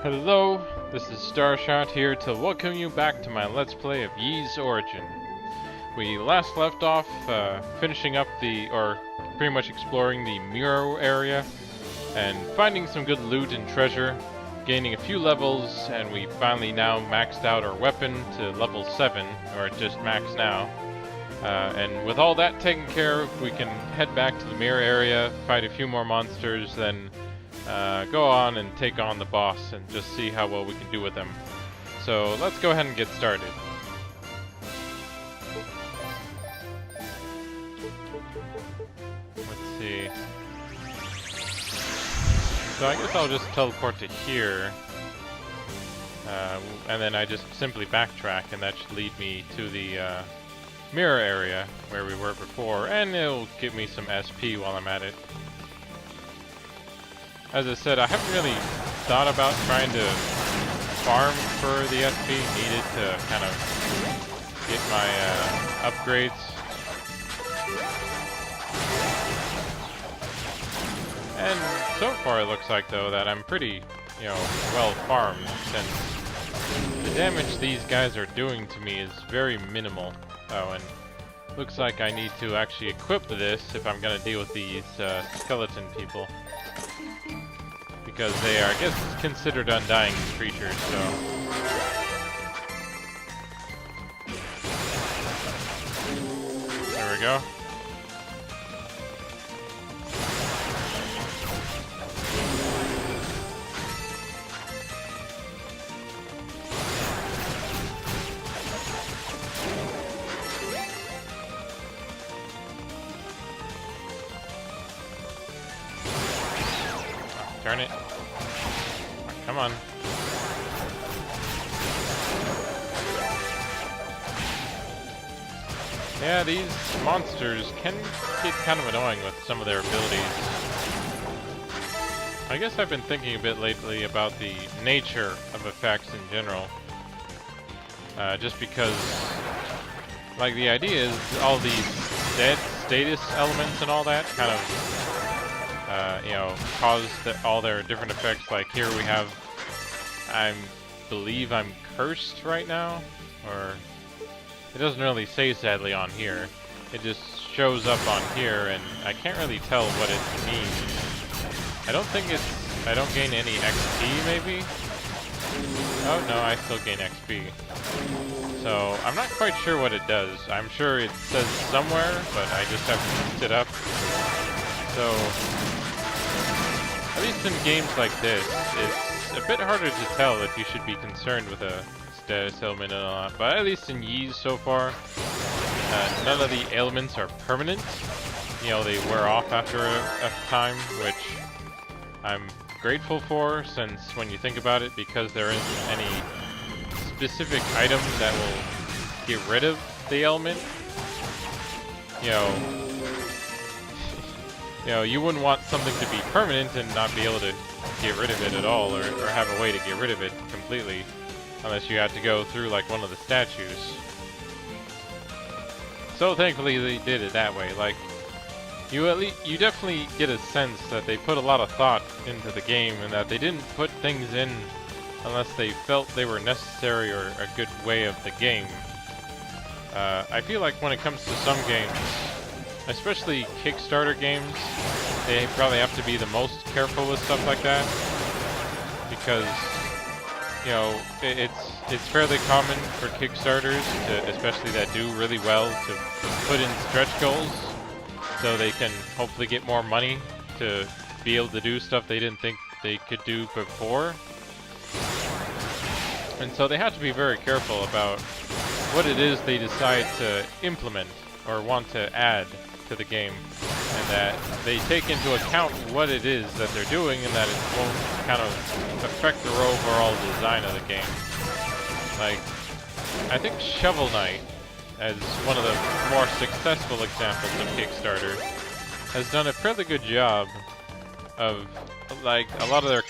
Hello, this is STarshot here to welcome you back to my Let's Play of Ys Origin. We last left off finishing up or pretty much exploring the Muro area and finding some good loot and treasure, gaining a few levels, and we finally now maxed out our weapon to level 7, or just max now. And with all that taken care of, we can head back to the Muro area, fight a few more monsters, then go on and take on the boss and just see how well we can do with them. So let's go ahead and get started. Let's see. So I guess I'll just teleport to here. And then I just simply backtrack, and that should lead me to the mirror area where we were before, and it'll give me some SP while I'm at it. As I said, I haven't really thought about trying to farm for the SP needed to kind of get my upgrades. And so far it looks like, though, that I'm pretty, well farmed, since the damage these guys are doing to me is very minimal. Oh, and looks like I need to actually equip this if I'm going to deal with these skeleton people. Because they are, I guess, considered undying creatures, so... There we go. Darn it. Come on. Yeah, these monsters can get kind of annoying with some of their abilities. I guess I've been thinking a bit lately about the nature of effects in general. Just because, like, the idea is all these status elements and all that kind of cause all their different effects. Like here we have, I believe I'm cursed right now, or it doesn't really say sadly on here. It just shows up on here, and I can't really tell what it means. I don't think it's, I don't gain any XP maybe? Oh no, I still gain XP. So I'm not quite sure what it does. I'm sure it says somewhere, but I just haven't looked it up. So, at least in games like this, it's a bit harder to tell if you should be concerned with a status element or not. But at least in Ys so far, none of the elements are permanent. They wear off after a time, which I'm grateful for, since when you think about it, because there isn't any specific item that will get rid of the element. You wouldn't want something to be permanent and not be able to get rid of it at all, or have a way to get rid of it completely, unless you had to go through like one of the statues. So thankfully they did it that way. Like, you definitely get a sense that they put a lot of thought into the game, and that they didn't put things in unless they felt they were necessary or a good way of the game. I feel like when it comes to some games, especially Kickstarter games, they probably have to be the most careful with stuff like that, because it's fairly common for Kickstarters, especially that do really well, to put in stretch goals so they can hopefully get more money to be able to do stuff they didn't think they could do before. And so they have to be very careful about what it is they decide to implement or want to add to the game, and that they take into account what it is that they're doing, and that it won't kind of affect the overall design of the game. Like, I think Shovel Knight, as one of the more successful examples of Kickstarter, has done a fairly good job of, like, a lot of the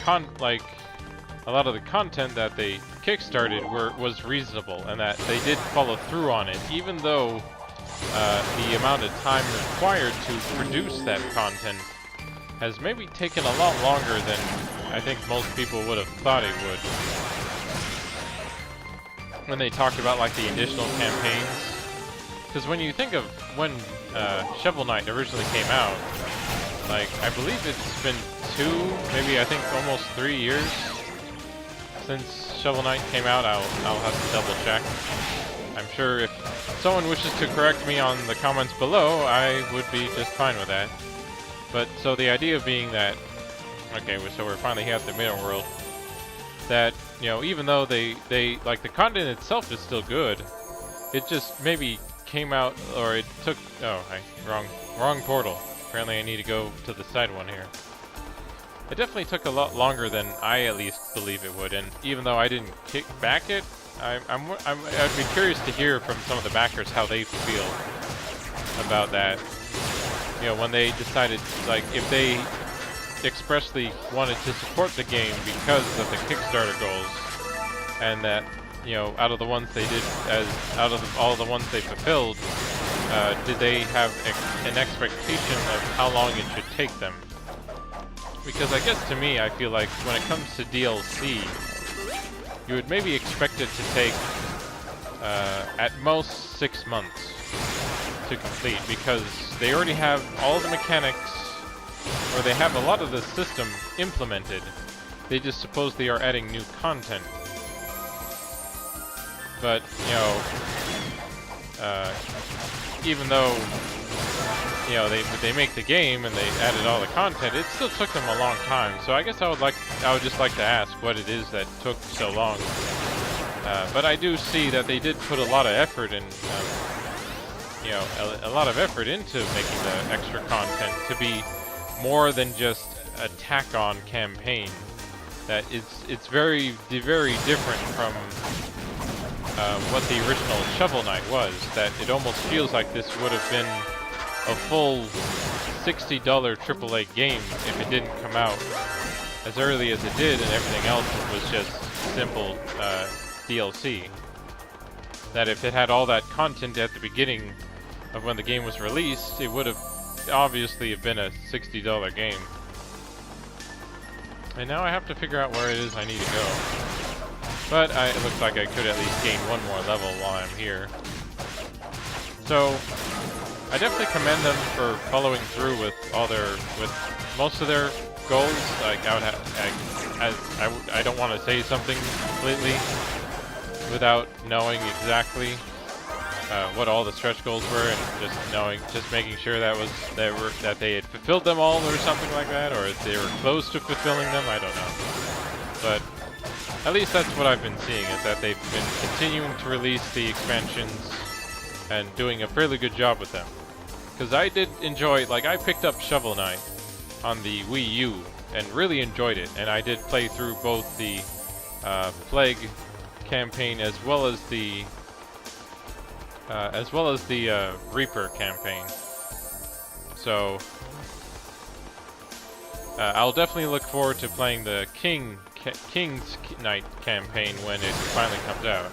content that they kickstarted was reasonable, and that they did follow through on it, even though the amount of time required to produce that content has maybe taken a lot longer than I think most people would have thought it would. When they talked about like the additional campaigns. Because when you think of when Shovel Knight originally came out, like, I believe it's been 2, maybe I think almost 3 years since Shovel Knight came out. I'll have to double check. I'm sure if someone wishes to correct me on the comments below, I would be just fine with that. But, so the idea being that, okay, so we're finally here at the middle world, that, you know, even though they like, the content itself is still good, it just maybe came out, or it took, oh, wrong portal. Apparently I need to go to the side one here. It definitely took a lot longer than I at least believe it would, and even though I didn't kick back it, I'd be curious to hear from some of the backers how they feel about that. You know, when they decided, like, if they expressly wanted to support the game because of the Kickstarter goals, and that, you know, out of the ones they did, all the ones they fulfilled, did they have an expectation of how long it should take them? Because I guess to me, I feel like when it comes to DLC, you would maybe expect it to take at most 6 months to complete, because they already have all the mechanics, or they have a lot of the system implemented. They just supposedly are adding new content. But, you know, even though, you know, they make the game and they added all the content, it still took them a long time. So I guess I would just like to ask what it is that took so long. But I do see that they did put a lot of effort in, you know, a lot of effort into making the extra content to be more than just a tack-on campaign. That it's very different from what the original Shovel Knight was. That it almost feels like this would have been a full $60 AAA game if it didn't come out as early as it did, and everything else was just simple DLC. That if it had all that content at the beginning of when the game was released, it would have obviously been a $60 game. And now I have to figure out where it is I need to go. But it looks like I could at least gain one more level while I'm here. So I definitely commend them for following through with most of their goals. Like, I don't want to say something completely without knowing exactly what all the stretch goals were, and just making sure that they had fulfilled them all, or something like that, or if they were close to fulfilling them. I don't know, but at least that's what I've been seeing, is that they've been continuing to release the expansions and doing a fairly good job with them. Because I did enjoy, like, I picked up Shovel Knight on the Wii U and really enjoyed it, and I did play through both the Plague campaign as well as the Reaper campaign. So I'll definitely look forward to playing the King's Knight campaign when it finally comes out.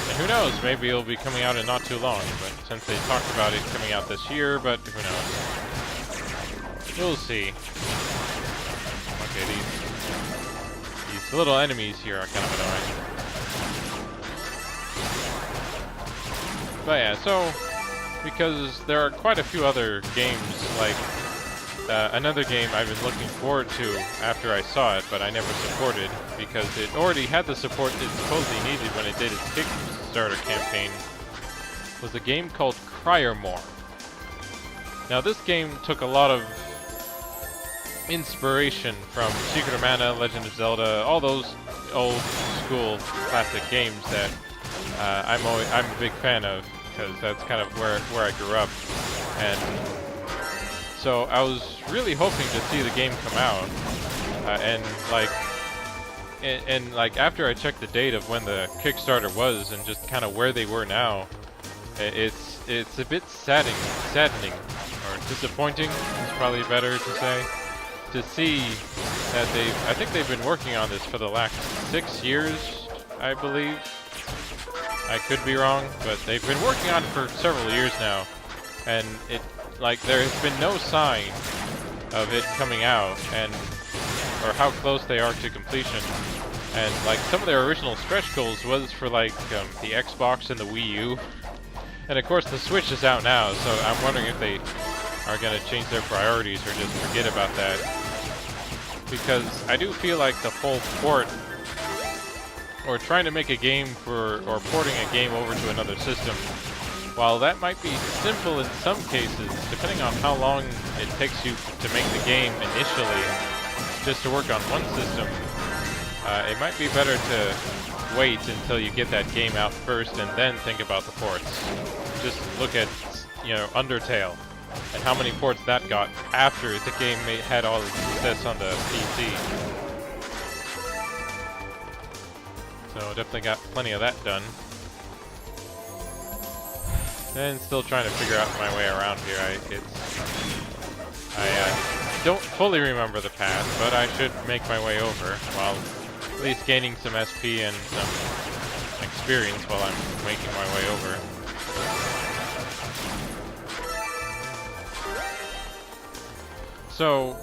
And who knows, maybe it'll be coming out in not too long, but since they talked about it coming out this year, but who knows. We'll see. Okay, these little enemies here are kind of annoying. But yeah, so, because there are quite a few other games, like another game I've been looking forward to after I saw it, but I never supported, because it already had the support it supposedly needed when it did its Kickstarter campaign, was a game called Cryermore. Now this game took a lot of inspiration from Secret of Mana, Legend of Zelda, all those old school classic games that I'm a big fan of, because that's kind of where I grew up. And so I was really hoping to see the game come out, and after I checked the date of when the Kickstarter was and just kind of where they were now, it's a bit saddening, or disappointing is probably better to say, to see that I think they've been working on this for the last 6 years, I believe. I could be wrong, but they've been working on it for several years now, and there has been no sign of it coming out, and or how close they are to completion. And like some of their original stretch goals was for like the Xbox and the Wii U. And of course the Switch is out now, so I'm wondering if they are going to change their priorities or just forget about that. Because I do feel like the whole port, or trying to make a game for, or porting a game over to another system, while that might be simple in some cases, depending on how long it takes you to make the game initially, just to work on one system, it might be better to wait until you get that game out first and then think about the ports. Just look at, you know, Undertale and how many ports that got after the game had all the success on the PC. So definitely got plenty of that done. And still trying to figure out my way around here. I don't fully remember the path, but I should make my way over while at least gaining some SP and some experience while I'm making my way over. So,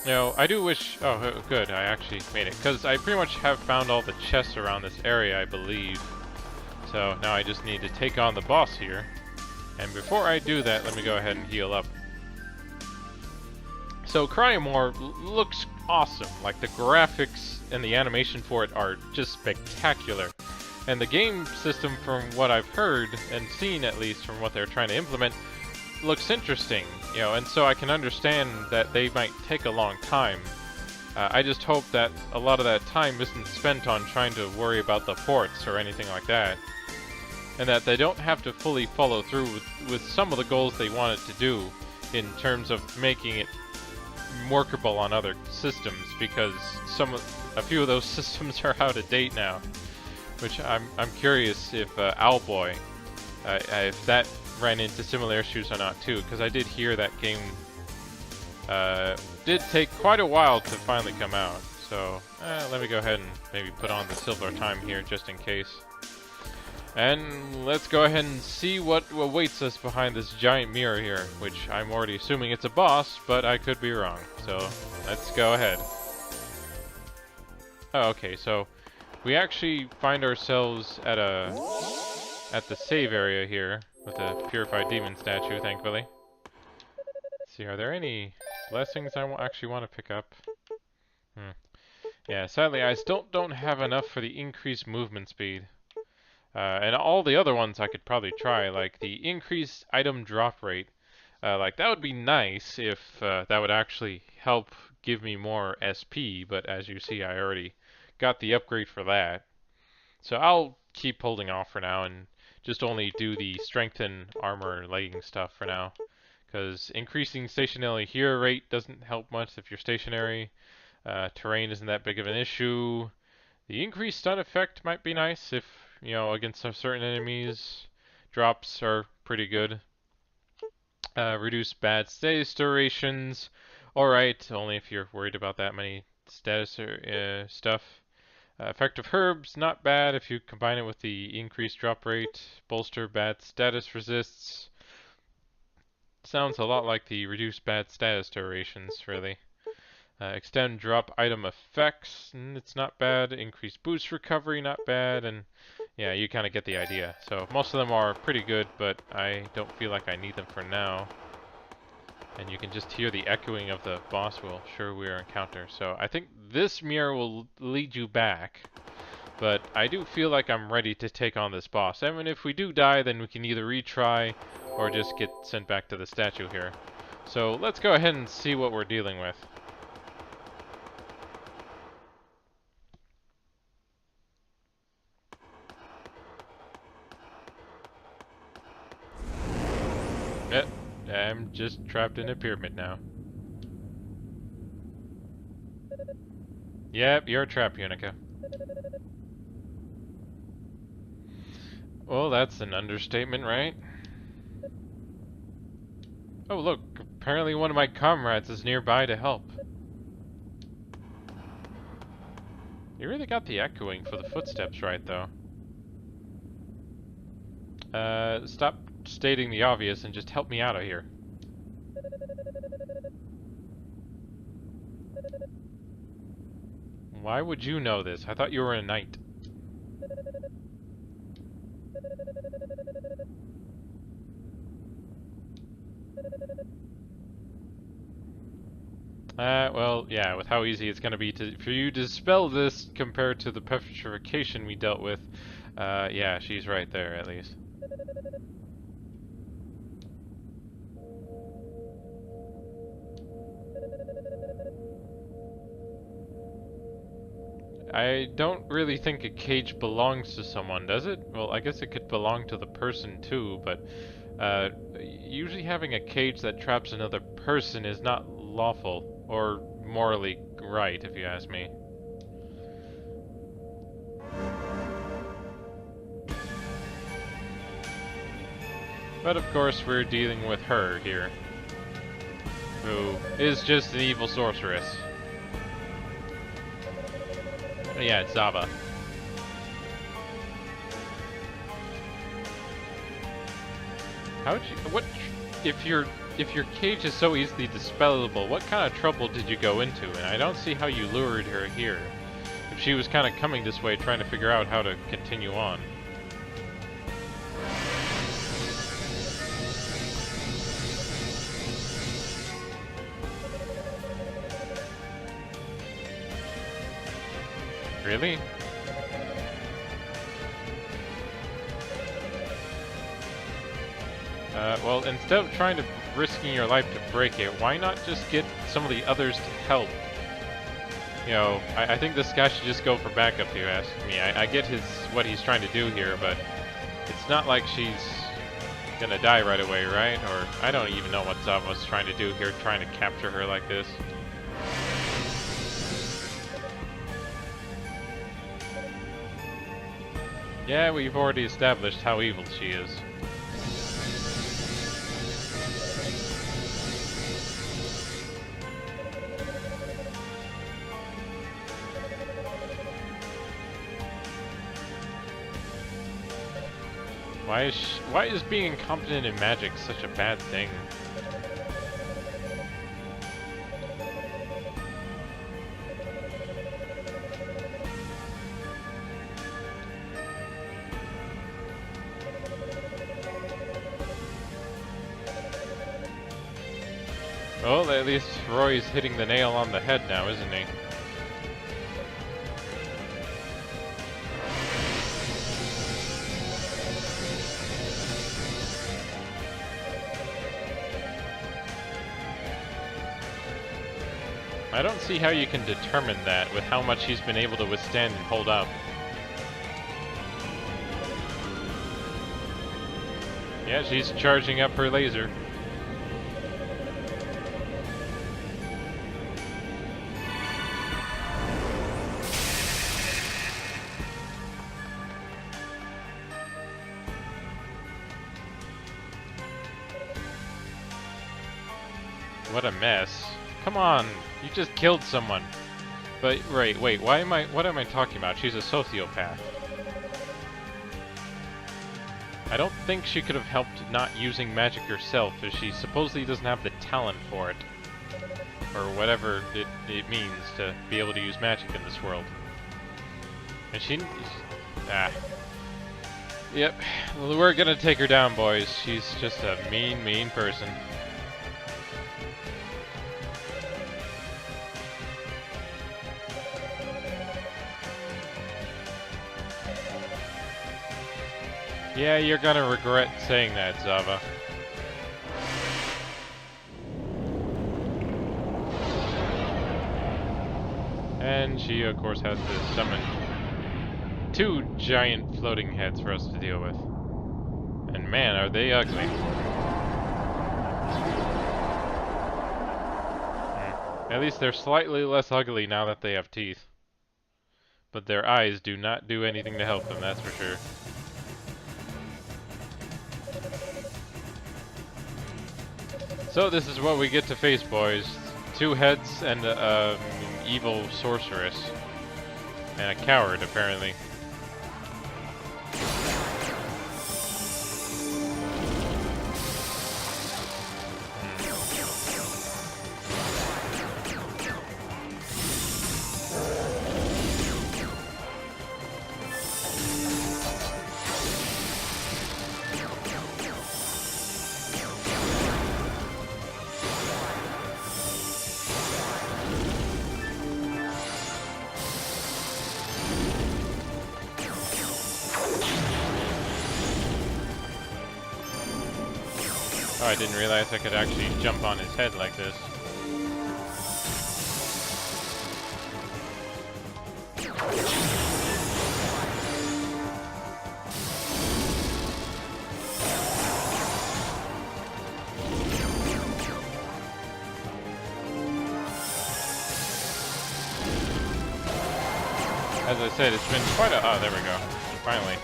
you know, I do wish... Oh, good, I actually made it. Because I pretty much have found all the chests around this area, I believe. So now I just need to take on the boss here. And before I do that, let me go ahead and heal up. So Cryomore looks awesome. Like, the graphics and the animation for it are just spectacular. And the game system, from what I've heard, and seen at least from what they're trying to implement, looks interesting. You know, and so I can understand that they might take a long time. I just hope that a lot of that time isn't spent on trying to worry about the ports or anything like that. And that they don't have to fully follow through with some of the goals they wanted to do in terms of making it workable on other systems, because a few of those systems are out of date now. Which I'm curious if Owlboy, if that ran into similar issues or not too, because I did hear that game did take quite a while to finally come out. So let me go ahead and maybe put on the silver time here just in case. And let's go ahead and see what awaits us behind this giant mirror here, which I'm already assuming it's a boss, but I could be wrong. So let's go ahead. Oh, okay, so we actually find ourselves at the save area here with the purified demon statue, thankfully. Let's see, are there any blessings I actually want to pick up? Yeah, sadly I still don't have enough for the increased movement speed. And all the other ones I could probably try, like the increased item drop rate. Like, that would be nice if that would actually help give me more SP, but as you see, I already got the upgrade for that. So I'll keep holding off for now and just only do the strengthen armor legging stuff for now. Because increasing stationary hero rate doesn't help much if you're stationary. Terrain isn't that big of an issue. The increased stun effect might be nice if, you know, against some certain enemies. Drops are pretty good. Reduce bad status durations. Alright, only if you're worried about that many status stuff. Effective herbs, not bad if you combine it with the increased drop rate. Bolster bad status resists. Sounds a lot like the reduce bad status durations, really. Extend drop item effects, it's not bad. Increased boost recovery, not bad. And yeah, you kind of get the idea. So most of them are pretty good, but I don't feel like I need them for now. And you can just hear the echoing of the boss will sure we encounter. So I think this mirror will lead you back. But I do feel like I'm ready to take on this boss. I mean, if we do die, then we can either retry or just get sent back to the statue here. So let's go ahead and see what we're dealing with. I'm just trapped in a pyramid now. Yep, you're trapped, Unica. Well, that's an understatement, right? Oh, look, apparently one of my comrades is nearby to help. You really got the echoing for the footsteps right, though. Stop stating the obvious and just help me out of here. Why would you know this? I thought you were a knight. Well, yeah, with how easy it's gonna be for you to dispel this compared to the petrification we dealt with, yeah, she's right there, at least. I don't really think a cage belongs to someone, does it? Well, I guess it could belong to the person too, but usually having a cage that traps another person is not lawful, or morally right, if you ask me. But of course, we're dealing with her here, who is just an evil sorceress. Yeah, it's Zava. How'd you? What? If your cage is so easily dispellable, what kind of trouble did you go into? And I don't see how you lured her here. If she was kind of coming this way, trying to figure out how to continue on. Really? Well, instead of trying to risking your life to break it, why not just get some of the others to help? You know, I think this guy should just go for backup, if you ask me. I get what he's trying to do here, but it's not like she's gonna die right away, right? Or I don't even know what Zava was trying to do here, trying to capture her like this. Yeah, we've already established how evil she is. Why is being incompetent in magic such a bad thing? Well, at least Roy's hitting the nail on the head now, isn't he? I don't see how you can determine that with how much he's been able to withstand and hold up. Yeah, she's charging up her laser. What a mess. Come on, you just killed someone. But, wait, what am I talking about? She's a sociopath. I don't think she could have helped not using magic herself, as she supposedly doesn't have the talent for it. Or whatever it means to be able to use magic in this world. And Yep, well, we're gonna take her down, boys. She's just a mean person. Yeah, you're gonna regret saying that, Zava. And she, of course, has to summon 2 giant floating heads for us to deal with. And man, are they ugly. At least they're slightly less ugly now that they have teeth. But their eyes do not do anything to help them, that's for sure. So this is what we get to face, boys. 2 heads and an evil sorceress. And a coward, apparently. I didn't realize I could actually jump on his head like this. As I said, it's been quite a... Oh, there we go. Finally.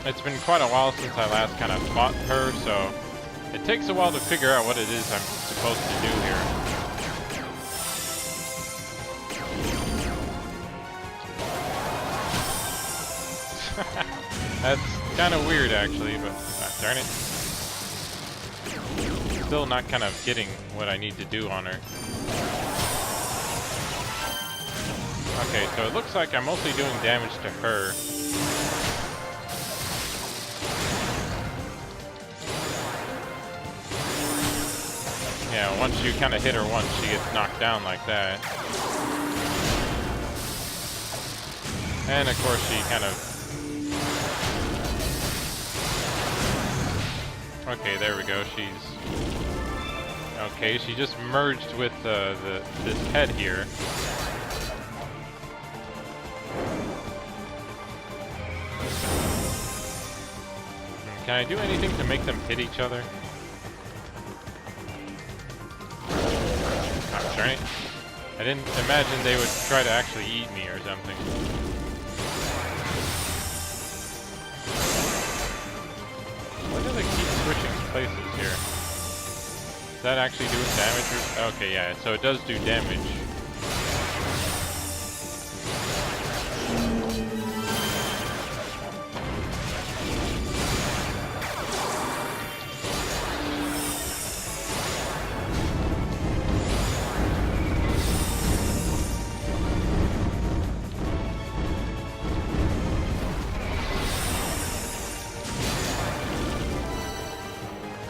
It's been quite a while since I last kind of fought her, so it takes a while to figure out what it is I'm supposed to do here. That's kind of weird, actually, but darn it. Still not kind of getting what I need to do on her. Okay, so it looks like I'm mostly doing damage to her. Yeah, once you kind of hit her once, she gets knocked down like that. And of course she kind of... Okay, there we go, she's... Okay, she just merged with this head here. Can I do anything to make them hit each other? Oh, darn it. I didn't imagine they would try to actually eat me or something. Why do they keep switching places here? Does that actually do damage? Or... Okay, yeah, so it does do damage.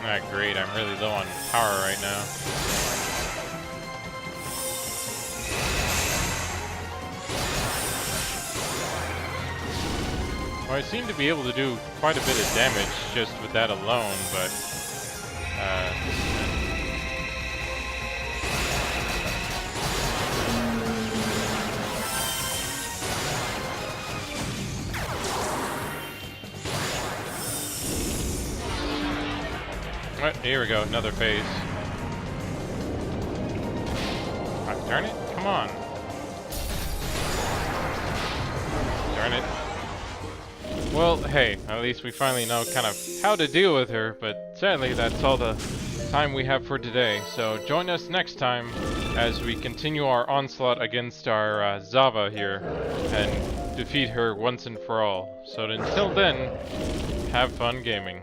Alright, great. I'm really low on power right now. Well, I seem to be able to do quite a bit of damage just with that alone, but... What? Here we go, another phase. Oh, darn it, come on. Darn it. Well, hey, at least we finally know kind of how to deal with her, but sadly that's all the time we have for today. So join us next time as we continue our onslaught against our Zava here and defeat her once and for all. So until then, have fun gaming.